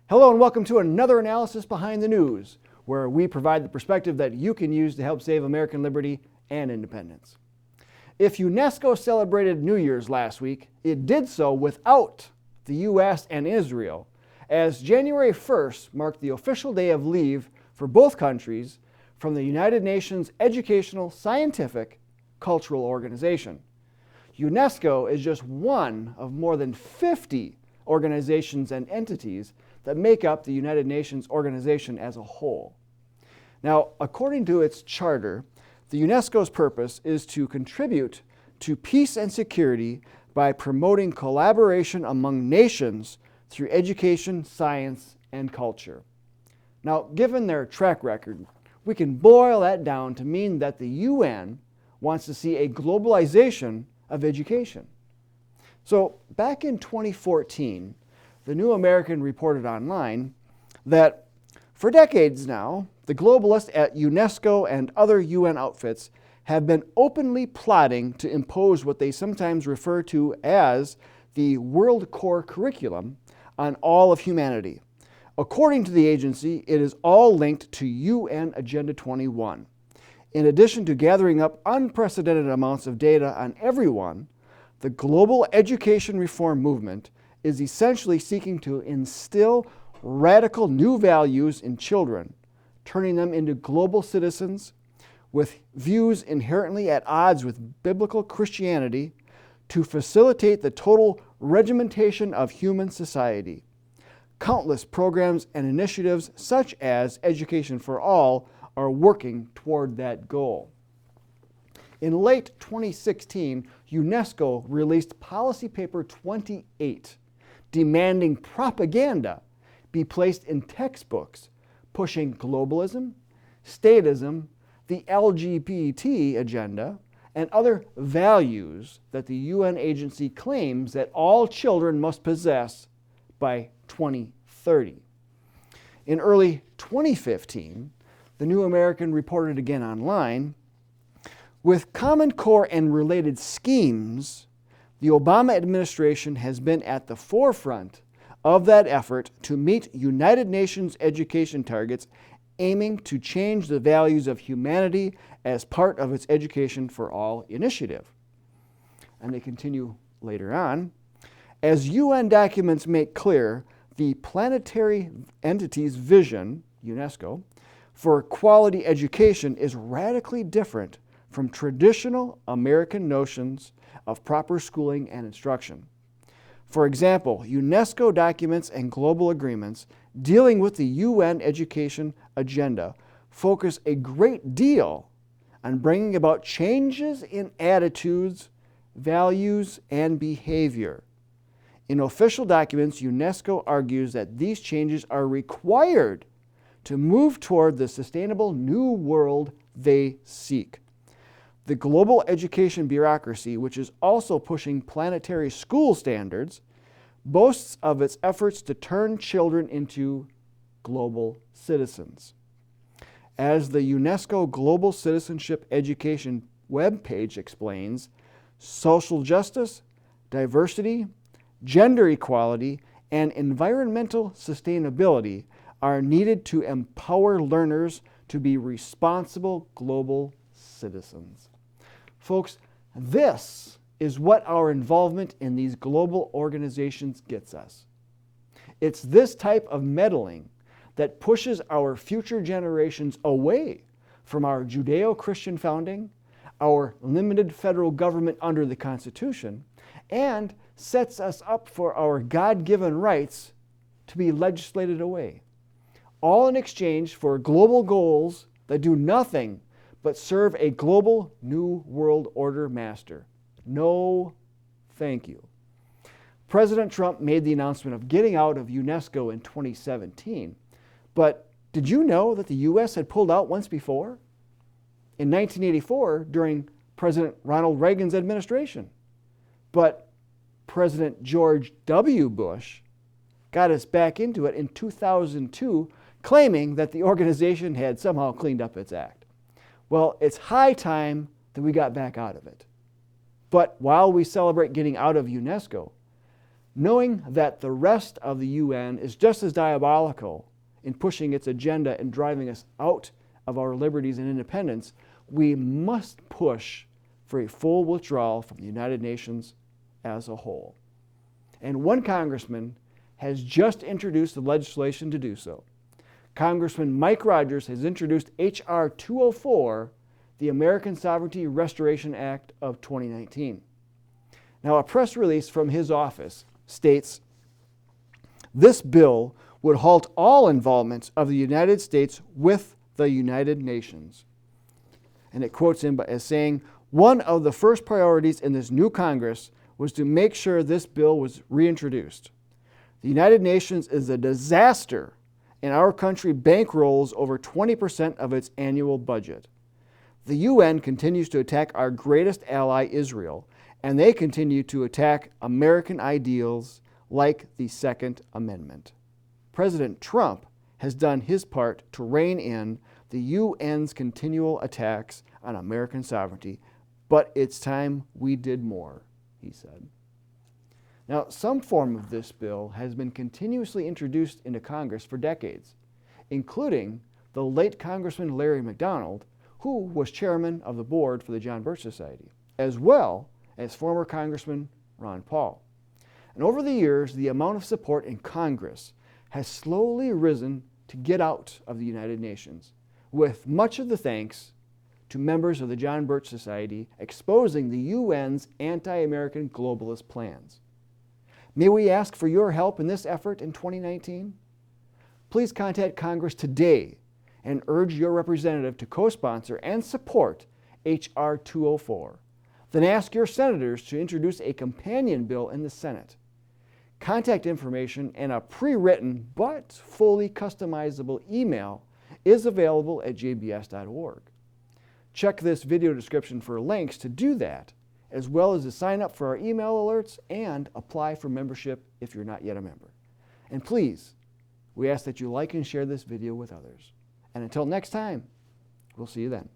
Hello and welcome to another analysis behind the news, where we provide the perspective that you can use to help save American liberty and independence. If UNESCO celebrated New Year's last week, it did so without the U.S. and Israel, as January 1st marked the official day of leave for both countries from the United Nations Educational, Scientific, Cultural Organization. UNESCO is just one of more than 50 organizations and entities that make up the United Nations organization as a whole. Now, according to its charter, the UNESCO's purpose is to contribute to peace and security by promoting collaboration among nations through education, science, and culture. Now, given their track record, we can boil that down to mean that the UN wants to see a globalization of education. So, back in 2014, the New American reported online that for decades now, the globalists at UNESCO and other UN outfits have been openly plotting to impose what they sometimes refer to as the World Core Curriculum on all of humanity. According to the agency, it is all linked to UN Agenda 21. In addition to gathering up unprecedented amounts of data on everyone, the global education reform movement is essentially seeking to instill radical new values in children, turning them into global citizens with views inherently at odds with biblical Christianity to facilitate the total regimentation of human society. Countless programs and initiatives such as Education for All are working toward that goal. In late 2016, UNESCO released Policy Paper 28, demanding propaganda be placed in textbooks, pushing globalism, statism, the LGBT agenda, and other values that the UN agency claims that all children must possess by 2030. In early 2015, the New American reported again online, with Common Core and related schemes, the Obama administration has been at the forefront of that effort to meet United Nations education targets, aiming to change the values of humanity as part of its Education for All initiative. And they continue later on, as UN documents make clear, the planetary entity's vision, UNESCO, for quality education is radically different from traditional American notions of proper schooling and instruction. For example, UNESCO documents and global agreements dealing with the UN Education Agenda focus a great deal on bringing about changes in attitudes, values, and behavior. In official documents, UNESCO argues that these changes are required to move toward the sustainable new world they seek. The global education bureaucracy, which is also pushing planetary school standards, boasts of its efforts to turn children into global citizens. As the UNESCO Global Citizenship Education webpage explains, social justice, diversity, gender equality, and environmental sustainability are needed to empower learners to be responsible global citizens. Folks, this is what our involvement in these global organizations gets us. It's this type of meddling that pushes our future generations away from our Judeo-Christian founding, our limited federal government under the Constitution, and sets us up for our God-given rights to be legislated away, all in exchange for global goals that do nothing but serve a global new world order master. No, thank you. President Trump made the announcement of getting out of UNESCO in 2017, but did you know that the U.S. had pulled out once before? In 1984, during President Ronald Reagan's administration. But President George W. Bush got us back into it in 2002, claiming that the organization had somehow cleaned up its act. Well, it's high time that we got back out of it. But while we celebrate getting out of UNESCO, Knowing that the rest of the UN is just as diabolical in pushing its agenda and driving us out of our liberties and independence, we must push for a full withdrawal from the United Nations as a whole. And one congressman has just introduced the legislation to do so. Congressman Mike Rogers has introduced H.R. 204, the American Sovereignty Restoration Act of 2019. Now, a press release from his office states, "This bill would halt all involvement of the United States with the United Nations." And it quotes him as saying, "One of the first priorities in this new Congress was to make sure this bill was reintroduced. The United Nations is a disaster, and our country bankrolls over 20% of its annual budget. The UN continues to attack our greatest ally, Israel, and they continue to attack American ideals like the Second Amendment. President Trump has done his part to rein in the UN's continual attacks on American sovereignty, but it's time we did more," he said. Now, some form of this bill has been continuously introduced into Congress for decades, including the late Congressman Larry McDonald, who was chairman of the board for the John Birch Society, as well as former Congressman Ron Paul. And over the years, the amount of support in Congress has slowly risen to get out of the United Nations, with much of the thanks to members of the John Birch Society exposing the UN's anti-American globalist plans. May we ask for your help in this effort in 2019? Please contact Congress today and urge your representative to co-sponsor and support H.R. 204. Then ask your senators to introduce a companion bill in the Senate. Contact information and a pre-written but fully customizable email is available at jbs.org. Check this video description for links to do that, as well as to sign up for our email alerts and apply for membership if you're not yet a member. And please, we ask that you like and share this video with others. And until next time, we'll see you then.